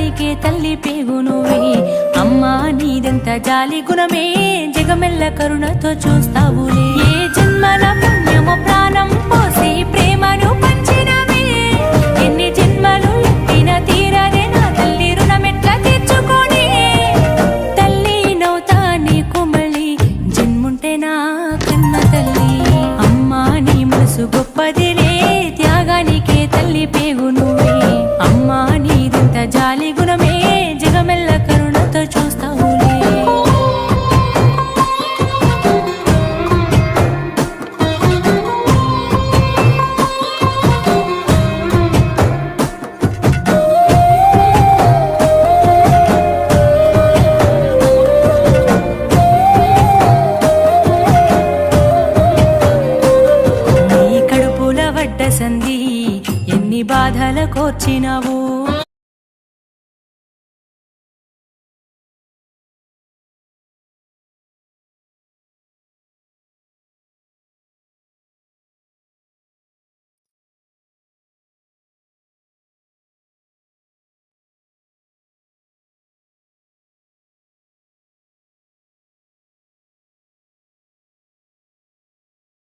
త్యాగానికే తల్లి పేగు నువ్వే అమ్మా నీదెంత జాలి గుణమే జగమెల్ల కరుణతో చూస్తావులే ఏ జన్మల పుణ్యము ప్రాణం పోసి ప్రేమను పంచినవే ఎన్ని జన్మలు ఎత్తిన తీరనే నా తల్లి రుణమెట్లా తీర్చుకోనే తల్లి నవ్వుతా నీకు మళ్ళీ జన్ముంటే నా కన్న తల్లి అమ్మా నీ మనసు గొప్పదిలే త్యాగానికే తల్లి పేగు నువ్వే అమ్మా నీదెంత జాలి గుణమే జగమెల్ల కరుణతో చూస్తావులే నీ కడుపుల వడ్డ సంధి ఎన్ని బాధల కోర్చినావు